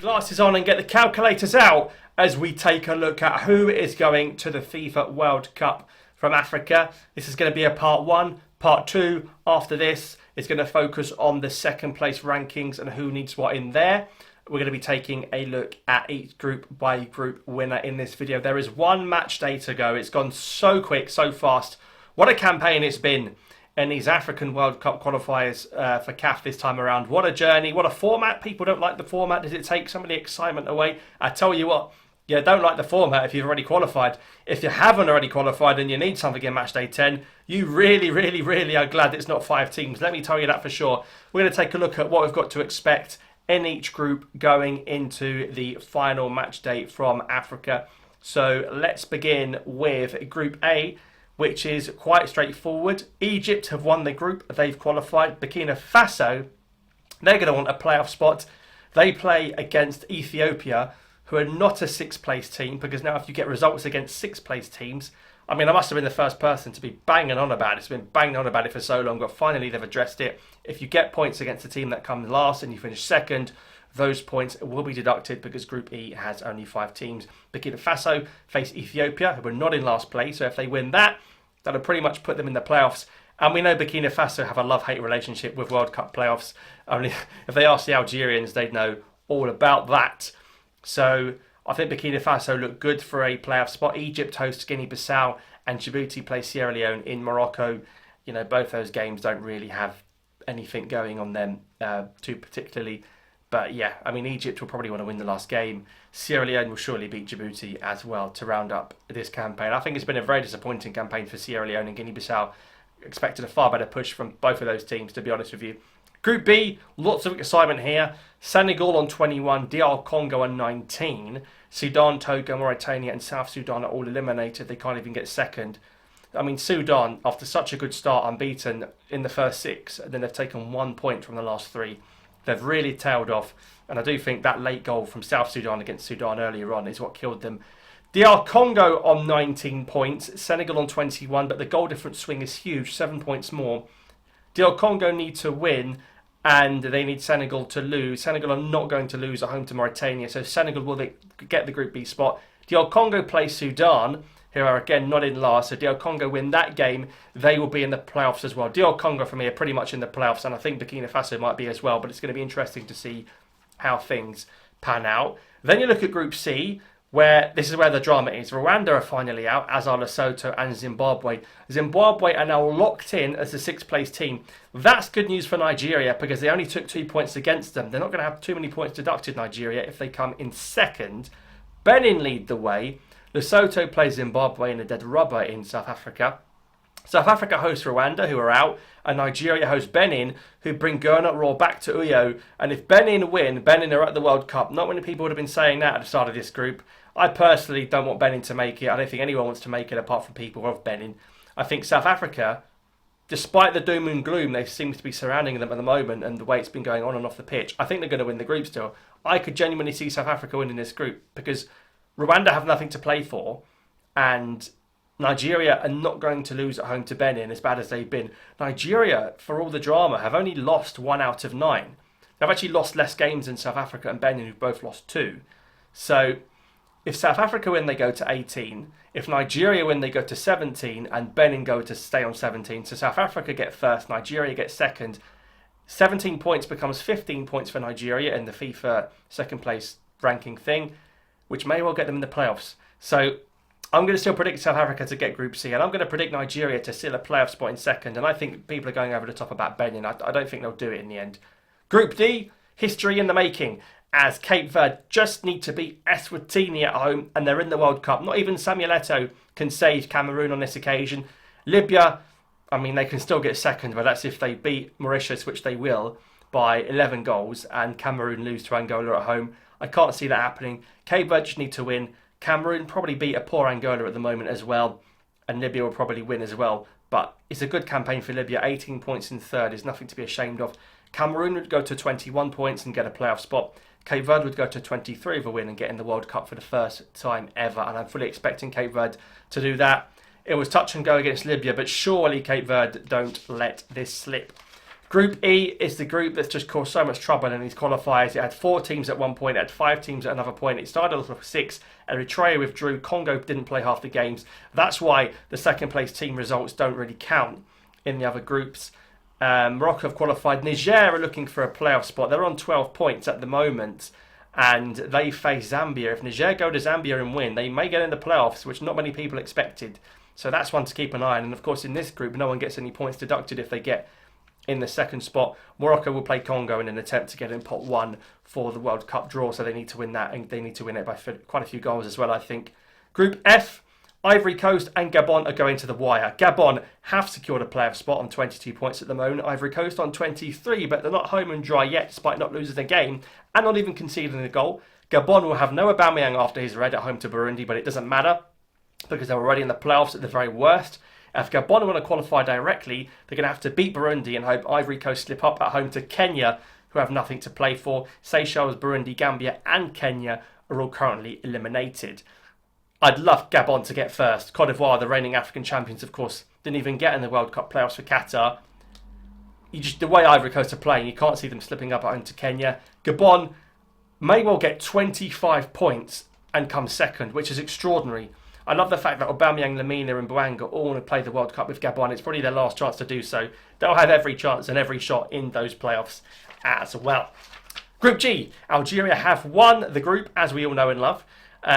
glasses on and get the calculators out as we take a look at who is going to the FIFA World Cup from Africa. This is going to be a part 1. Part 2 after this is going to focus on the second place rankings and who needs what in there. We're going to be taking a look at each group by group winner in this video. There is one match day to go. It's gone so quick, so fast. What a campaign it's been in these African World Cup qualifiers for CAF this time around. What a journey, what a format. People don't like the format. Does it take some of the excitement away? I tell you what, you don't like the format if you've already qualified. If you haven't already qualified and you need something in match day 10, you really are glad it's not 5 teams. Let me tell you that for sure. We're going to take a look at what we've got to expect in each group going into the final match day from Africa. So let's begin with Group A, which is quite straightforward. Egypt have won the group. They've qualified. Burkina Faso, they're going to want a playoff spot. They play against Ethiopia, who are not a 6th place team, because now if you get results against 6th place teams, I mean, I must have been the first person to be banging on about it. It's been banging on about it for so long, but finally they've addressed it. If you get points against the team that comes last and you finish second, those points will be deducted because Group E has only 5 teams. Burkina Faso face Ethiopia, who are not in last place, so if they win that, that'll pretty much put them in the playoffs. And we know Burkina Faso have a love-hate relationship with World Cup playoffs. Only if they ask the Algerians, they'd know all about that. So I think Burkina Faso look good for a playoff spot. Egypt hosts Guinea-Bissau and Djibouti play Sierra Leone in Morocco. You know, both those games don't really have anything going on them too particularly. But yeah, I mean, Egypt will probably want to win the last game. Sierra Leone will surely beat Djibouti as well to round up this campaign. I think it's been a very disappointing campaign for Sierra Leone and Guinea-Bissau. Expected a far better push from both of those teams, to be honest with you. Group B, lots of excitement here. Senegal on 21, DR Congo on 19. Sudan, Togo, Mauritania and South Sudan are all eliminated. They can't even get second. I mean, Sudan, after such a good start, unbeaten in the first 6, and then they've taken 1 point from the last 3. They've really tailed off, and I do think that late goal from South Sudan against Sudan earlier on is what killed them. DR Congo on 19 points, Senegal on 21, but the goal difference swing is huge, 7 points more. DR Congo need to win, and they need Senegal to lose. Senegal are not going to lose at home to Mauritania, so Senegal will get the Group B spot. DR Congo play Sudan, who are again not in last, so DR Congo win that game, they will be in the playoffs as well. DR Congo for me are pretty much in the playoffs, and I think Burkina Faso might be as well, but it's going to be interesting to see how things pan out. Then you look at Group C, where this is where the drama is. Rwanda are finally out, as are Lesotho and Zimbabwe. Zimbabwe are now locked in as the 6th place team. That's good news for Nigeria because they only took 2 points against them. They're not going to have too many points deducted, Nigeria, if they come in second. Benin lead the way. Lesotho plays Zimbabwe in a dead rubber in South Africa. South Africa hosts Rwanda, who are out, and Nigeria hosts Benin, who bring Gernot Rohr back to Uyo. And if Benin win, Benin are at the World Cup. Not many people would have been saying that at the start of this group. I personally don't want Benin to make it. I don't think anyone wants to make it apart from people of Benin. I think South Africa, despite the doom and gloom they seem to be surrounding them at the moment and the way it's been going on and off the pitch, I think they're going to win the group still. I could genuinely see South Africa winning this group because Rwanda have nothing to play for, and Nigeria are not going to lose at home to Benin as bad as they've been. Nigeria, for all the drama, have only lost 1 out of 9. They've actually lost less games than South Africa and Benin, who've both lost 2. So if South Africa win, they go to 18. If Nigeria win, they go to 17, and Benin go to stay on 17. So South Africa get first, Nigeria get second. 17 points becomes 15 points for Nigeria in the FIFA second place ranking thing, which may well get them in the playoffs. So I'm going to still predict South Africa to get Group C, and I'm going to predict Nigeria to steal a playoff spot in second, and I think people are going over the top about Benin. I don't think they'll do it in the end. Group D, history in the making, as Cape Verde just need to beat Eswatini at home, and they're in the World Cup. Not even Samuel Eto'o can save Cameroon on this occasion. Libya, I mean, they can still get second, but that's if they beat Mauritius, which they will, by 11 goals, and Cameroon lose to Angola at home. I can't see that happening. Cape Verde just need to win. Cameroon probably beat a poor Angola at the moment as well, and Libya will probably win as well. But it's a good campaign for Libya. 18 points in third is nothing to be ashamed of. Cameroon would go to 21 points and get a playoff spot. Cape Verde would go to 23 with a win and get in the World Cup for the first time ever, and I'm fully expecting Cape Verde to do that. It was touch and go against Libya, but surely Cape Verde don't let this slip. Group E is the group that's just caused so much trouble in these qualifiers. It had 4 teams at one point, it had 5 teams at another point. It started off with 6. Eritrea withdrew. Congo didn't play half the games. That's why the second place team results don't really count in the other groups. Morocco have qualified. Niger are looking for a playoff spot. They're on 12 points at the moment, and they face Zambia. If Niger go to Zambia and win, they may get in the playoffs, which not many people expected. So that's one to keep an eye on. And of course, in this group, no one gets any points deducted if they get in the second spot. Morocco will play Congo in an attempt to get in pot 1 for the World Cup draw, so they need to win that, and they need to win it by quite a few goals as well, I think. Group F, Ivory Coast and Gabon are going to the wire. Gabon have secured a playoff spot on 22 points at the moment. Ivory Coast on 23, but they're not home and dry yet, despite not losing a game and not even conceding a goal. Gabon will have no Aubameyang after his red at home to Burundi, but it doesn't matter because they're already in the playoffs at the very worst. If Gabon want to qualify directly, they're going to have to beat Burundi and hope Ivory Coast slip up at home to Kenya, who have nothing to play for. Seychelles, Burundi, Gambia and Kenya are all currently eliminated. I'd love Gabon to get first. Cote d'Ivoire, the reigning African champions, of course, didn't even get in the World Cup playoffs for Qatar. The way Ivory Coast are playing, you can't see them slipping up at home to Kenya. Gabon may well get 25 points and come second, which is extraordinary. I love the fact that Aubameyang, Lamina and Bouanga all want to play the World Cup with Gabon. It's probably their last chance to do so. They'll have every chance and every shot in those playoffs as well. Group G, Algeria have won the group, as we all know and love.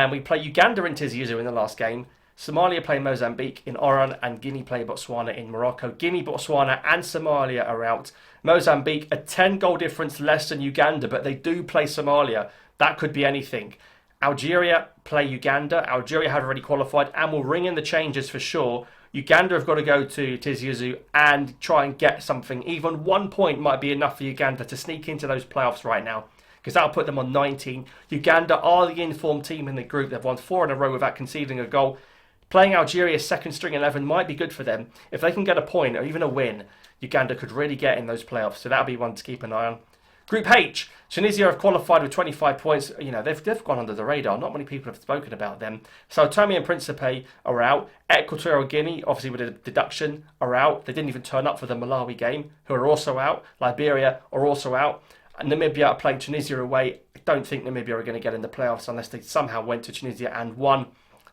We play Uganda and Tizi Ouzou in the last game. Somalia play Mozambique in Oran, and Guinea play Botswana in Morocco. Guinea, Botswana and Somalia are out. Mozambique, a 10-goal difference less than Uganda, but they do play Somalia. That could be anything. Algeria play Uganda. Algeria have already qualified and will ring in the changes for sure. Uganda have got to go to Tizi Ouzou and try and get something. Even 1 point might be enough for Uganda to sneak into those playoffs right now, because that'll put them on 19. Uganda are the informed team in the group. They've won 4 in a row without conceding a goal. Playing Algeria's second string 11 might be good for them. If they can get a point or even a win, Uganda could really get in those playoffs. So that'll be one to keep an eye on. Group H, Tunisia have qualified with 25 points. You know, they've gone under the radar. Not many people have spoken about them. Sao Tome and Principe are out. Equatorial Guinea, obviously with a deduction, are out. They didn't even turn up for the Malawi game, who are also out. Liberia are also out. And Namibia are playing Tunisia away. I don't think Namibia are going to get in the playoffs unless they somehow went to Tunisia and won.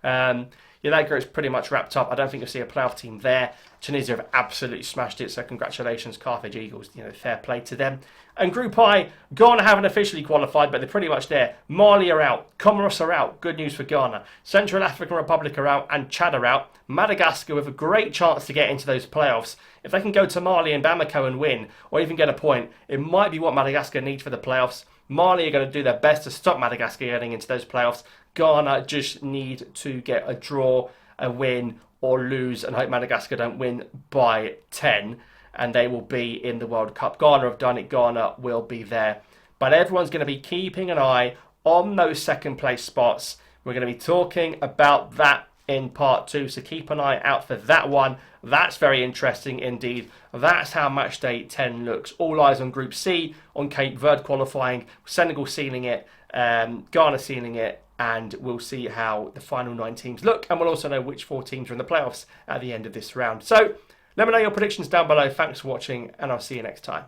That group's pretty much wrapped up. I don't think you'll see a playoff team there. Tunisia have absolutely smashed it, so congratulations, Carthage Eagles. Fair play to them. And Group I, Ghana haven't officially qualified, but they're pretty much there. Mali are out. Comoros are out. Good news for Ghana. Central African Republic are out, and Chad are out. Madagascar with a great chance to get into those playoffs. If they can go to Mali and Bamako and win, or even get a point, it might be what Madagascar need for the playoffs. Mali are going to do their best to stop Madagascar getting into those playoffs. Ghana just need to get a draw, a win, or lose, and hope Madagascar don't win by 10, and they will be in the World Cup. Ghana have done it. Ghana will be there. But everyone's going to be keeping an eye on those second place spots. We're going to be talking about that in part 2, so keep an eye out for that one. That's very interesting indeed. That's how match day 10 looks. All eyes on Group C, on Cape Verde qualifying, Senegal sealing it, Ghana sealing it, and we'll see how the final 9 teams look, and we'll also know which 4 teams are in the playoffs at the end of this round. So let me know your predictions down below. Thanks for watching, and I'll see you next time.